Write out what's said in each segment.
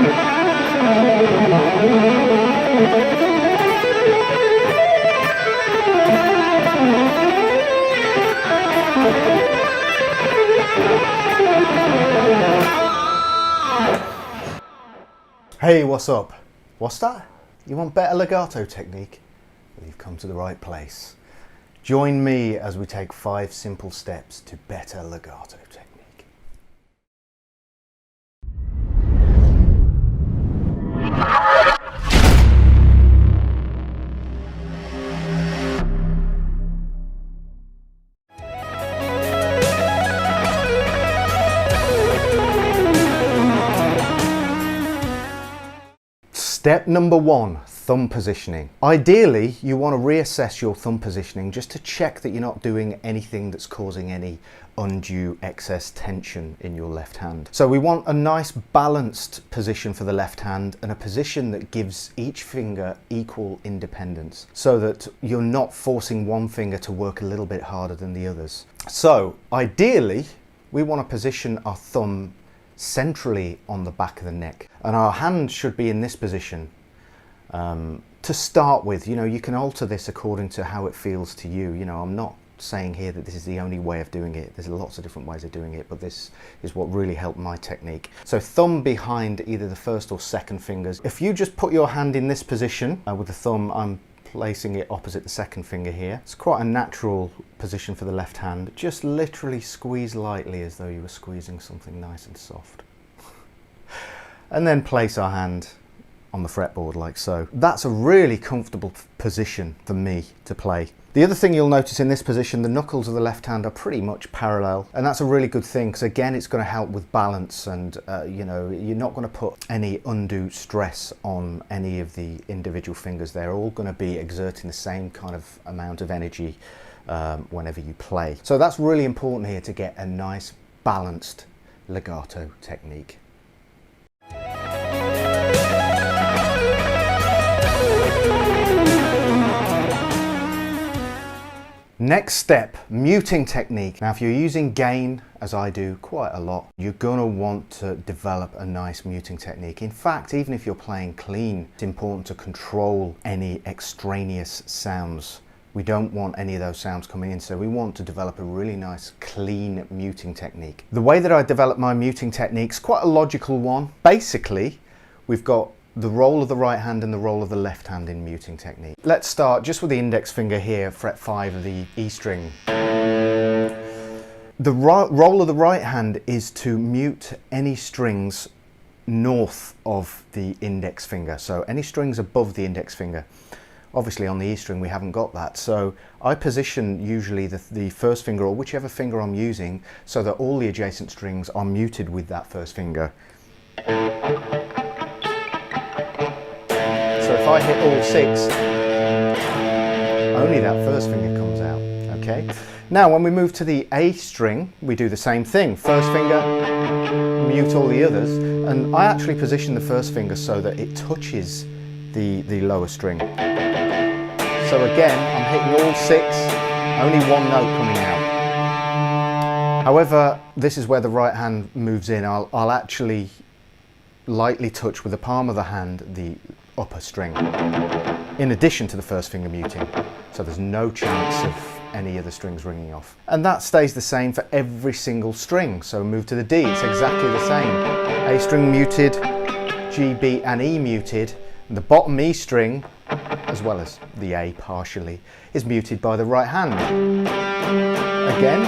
Hey, what's up? What's that? You want better legato technique? Well, you've come to the right place. Join me as we take 5 simple steps to better legato technique. Step number 1, thumb positioning. Ideally, you want to reassess your thumb positioning just to check that you're not doing anything that's causing any undue excess tension in your left hand. So we want a nice balanced position for the left hand and a position that gives each finger equal independence so that you're not forcing one finger to work a little bit harder than the others. So ideally, we want to position our thumb centrally on the back of the neck, and our hand should be in this position to start with. You know, you can alter this according to how it feels to you. You know, I'm not saying here that this is the only way of doing it. There's lots of different ways of doing it, but this is what really helped my technique. So thumb behind either the first or second fingers. If you just put your hand in this position with the thumb, I'm placing it opposite the second finger here. It's quite a natural position for the left hand. Just literally squeeze lightly as though you were squeezing something nice and soft. And then place our hand on the fretboard like so. That's a really comfortable position for me to play. The other thing you'll notice in this position, the knuckles of the left hand are pretty much parallel, and that's a really good thing because again it's going to help with balance, and you know, you're not going to put any undue stress on any of the individual fingers. They're all going to be exerting the same kind of amount of energy whenever you play. So that's really important here to get a nice balanced legato technique. Next step, muting technique. Now, if you're using gain, as I do quite a lot, you're gonna want to develop a nice muting technique. In fact, even if you're playing clean, it's important to control any extraneous sounds. We don't want any of those sounds coming in, so we want to develop a really nice, clean muting technique. The way that I develop my muting technique is quite a logical one. Basically, we've got the roll of the right hand and the roll of the left hand in muting technique. Let's start just with the index finger here, fret 5 of the E string. The roll of the right hand is to mute any strings north of the index finger, so any strings above the index finger. Obviously on the E string we haven't got that, so I position usually the first finger, or whichever finger I'm using, so that all the adjacent strings are muted with that first finger. So if I hit all 6, only that first finger comes out, okay? Now when we move to the A string, we do the same thing. First finger, mute all the others, and I actually position the first finger so that it touches the lower string. So again, I'm hitting all 6, only one note coming out. However, this is where the right hand moves in. I'll actually lightly touch with the palm of the hand the upper string, in addition to the first finger muting, so there's no chance of any other strings ringing off. And that stays the same for every single string. So move to the D, it's exactly the same. A string muted, G, B and E muted, and the bottom E string, as well as the A partially, is muted by the right hand. Again,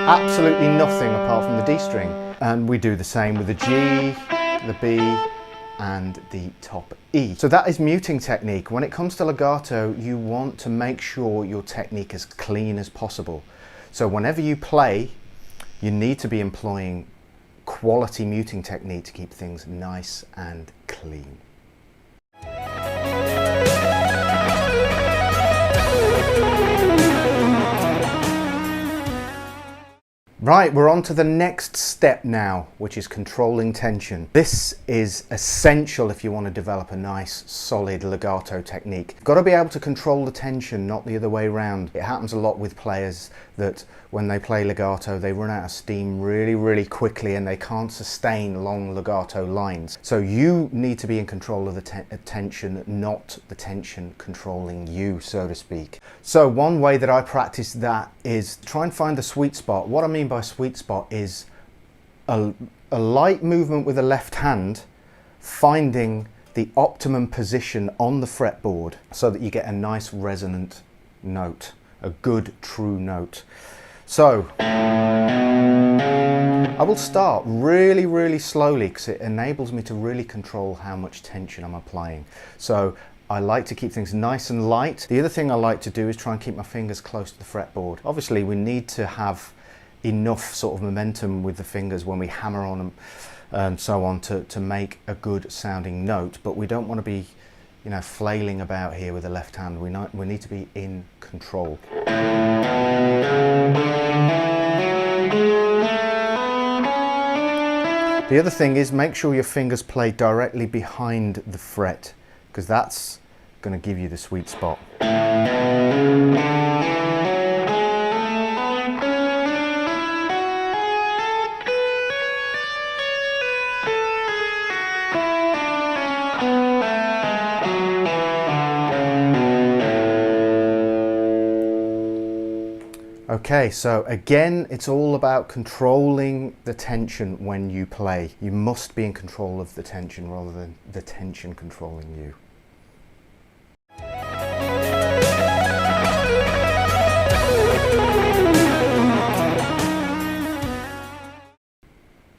absolutely nothing apart from the D string. And we do the same with the G, the B, and the top E. So that is muting technique. When it comes to legato, you want to make sure your technique is clean as possible. So whenever you play, you need to be employing quality muting technique to keep things nice and clean. Right, we're on to the next step now, which is controlling tension. This is essential if you want to develop a nice, solid legato technique. You've got to be able to control the tension, not the other way around. It happens a lot with players that when they play legato, they run out of steam really, really quickly and they can't sustain long legato lines. So you need to be in control of the tension, not the tension controlling you, so to speak. So one way that I practice that is try and find the sweet spot. What I mean by sweet spot is a light movement with the left hand, finding the optimum position on the fretboard so that you get a nice resonant note, a good true note. So I will start really, really slowly because it enables me to really control how much tension I'm applying. So I like to keep things nice and light. The other thing I like to do is try and keep my fingers close to the fretboard. Obviously we need to have enough sort of momentum with the fingers when we hammer on them and so on to make a good sounding note, but we don't want to be, you know, flailing about here with the left hand. We need to be in control. The other thing is make sure your fingers play directly behind the fret, because that's going to give you the sweet spot. Okay, so again, it's all about controlling the tension when you play. You must be in control of the tension rather than the tension controlling you.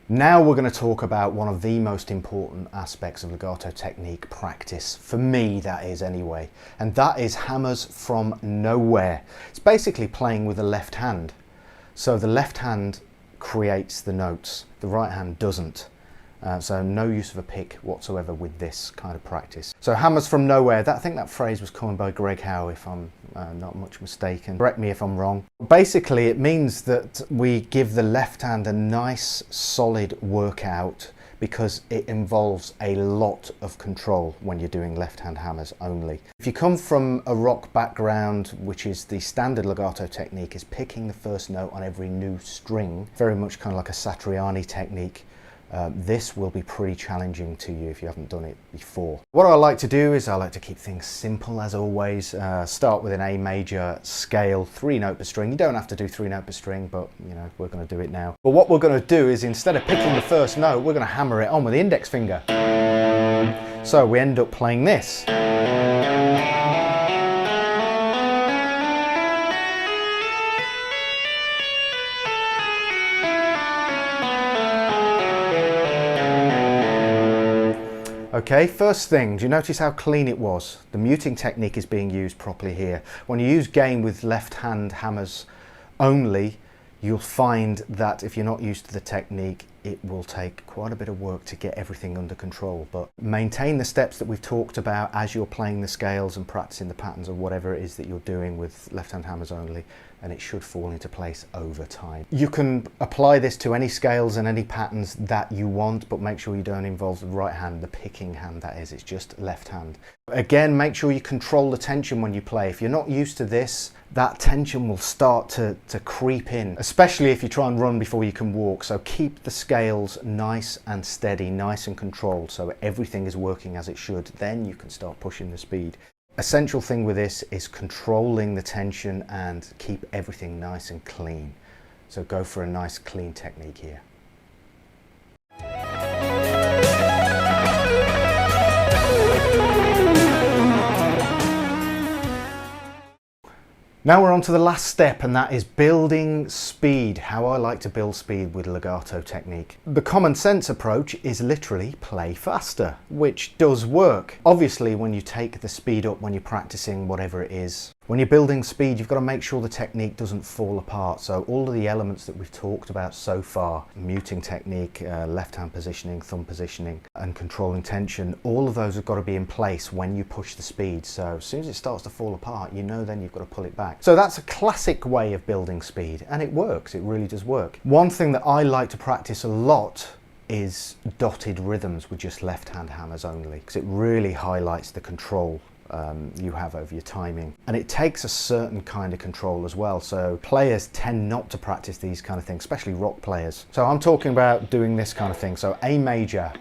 Now we're going to talk about one of the most important aspects of legato technique practice, for me that is anyway, and that is hammers from nowhere. It's basically playing with the left hand. So the left hand creates the notes, the right hand doesn't. So no use of a pick whatsoever with this kind of practice. So hammers from nowhere, I think that phrase was coined by Greg Howe, if I'm not much mistaken. Correct me if I'm wrong. Basically it means that we give the left hand a nice solid workout because it involves a lot of control when you're doing left hand hammers only. If you come from a rock background, which is the standard legato technique, is picking the first note on every new string, very much kind of like a Satriani technique. This will be pretty challenging to you if you haven't done it before. What I like to do is I like to keep things simple as always. Start with an A major scale, 3-note per string. You don't have to do 3-note per string, but you know, we're going to do it now. But what we're going to do is instead of picking the first note, we're going to hammer it on with the index finger. So we end up playing this. Okay, first thing, do you notice how clean it was? The muting technique is being used properly here. When you use gain with left hand hammers only, you'll find that if you're not used to the technique, it will take quite a bit of work to get everything under control. But maintain the steps that we've talked about as you're playing the scales and practicing the patterns or whatever it is that you're doing with left hand hammers only, and it should fall into place over time. You can apply this to any scales and any patterns that you want, but make sure you don't involve the right hand, the picking hand that is, it's just left hand. Again, make sure you control the tension when you play. If you're not used to this, that tension will start to creep in, especially if you try and run before you can walk. So keep the scales nice and steady, nice and controlled, so everything is working as it should. Then you can start pushing the speed. Essential thing with this is controlling the tension and keep everything nice and clean. So go for a nice clean technique here. Now we're on to the last step, and that is building speed, how I like to build speed with legato technique. The common sense approach is literally play faster, which does work. Obviously, when you take the speed up when you're practicing whatever it is, When you're building speed, you've got to make sure the technique doesn't fall apart. So all of the elements that we've talked about so far, muting technique, left hand positioning, thumb positioning, and controlling tension, all of those have got to be in place when you push the speed. So as soon as it starts to fall apart, you know then you've got to pull it back. So that's a classic way of building speed, and it works. It really does work. One thing that I like to practice a lot is dotted rhythms with just left hand hammers only, because it really highlights the control you have over your timing, and it takes a certain kind of control as well. So players tend not to practice these kind of things, especially rock players. So I'm talking about doing this kind of thing. So A major,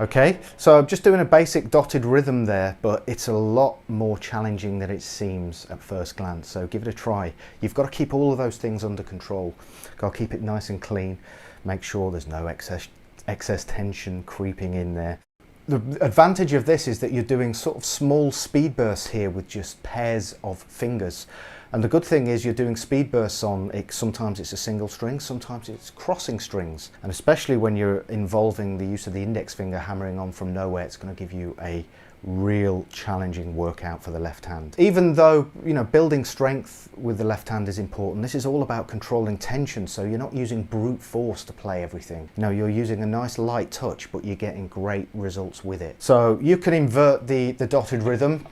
okay, so I'm just doing a basic dotted rhythm there, but it's a lot more challenging than it seems at first glance, so give it a try. You've got to keep all of those things under control. Got to keep it nice and clean, make sure there's no excess tension creeping in there. The advantage of this is that you're doing sort of small speed bursts here with just pairs of fingers. And the good thing is you're doing speed bursts on it. Sometimes it's a single string, sometimes it's crossing strings. And especially when you're involving the use of the index finger hammering on from nowhere, it's going to give you a real challenging workout for the left hand. Even though, you know, building strength with the left hand is important, this is all about controlling tension, so you're not using brute force to play everything. You know, you're using a nice light touch, but you're getting great results with it. So you can invert the dotted rhythm.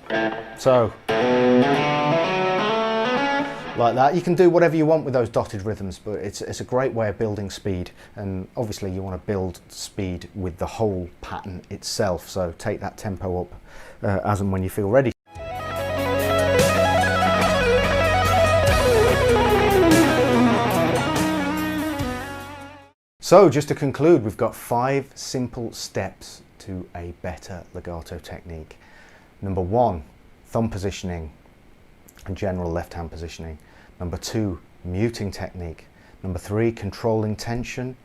So like that. You can do whatever you want with those dotted rhythms, but it's a great way of building speed, and obviously you want to build speed with the whole pattern itself, so take that tempo up as and when you feel ready. So just to conclude, we've got 5 simple steps to a better legato technique. Number 1, thumb positioning and general left hand positioning. Number 2, muting technique. Number 3, controlling tension.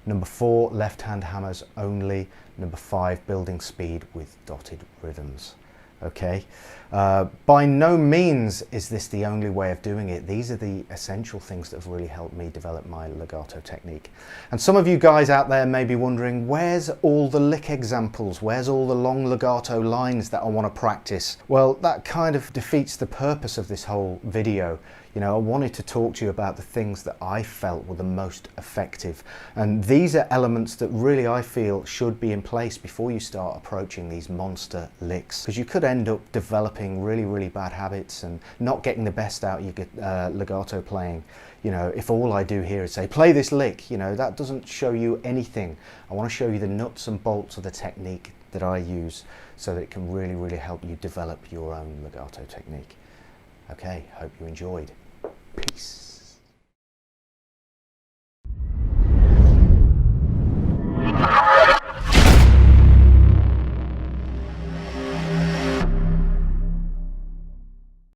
Number 4, left hand hammers only. Number 5, building speed with dotted rhythms. Okay, by no means is this the only way of doing it. These are the essential things that have really helped me develop my legato technique. And some of you guys out there may be wondering, where's all the lick examples? Where's all the long legato lines that I want to practice? Well, that kind of defeats the purpose of this whole video. You know, I wanted to talk to you about the things that I felt were the most effective. And these are elements that really I feel should be in place before you start approaching these monster licks. Because you could end up developing really bad habits and not getting the best out of your legato playing. You know, if all I do here is say, play this lick, you know, that doesn't show you anything. I want to show you the nuts and bolts of the technique that I use so that it can really help you develop your own legato technique. Okay, hope you enjoyed. Peace.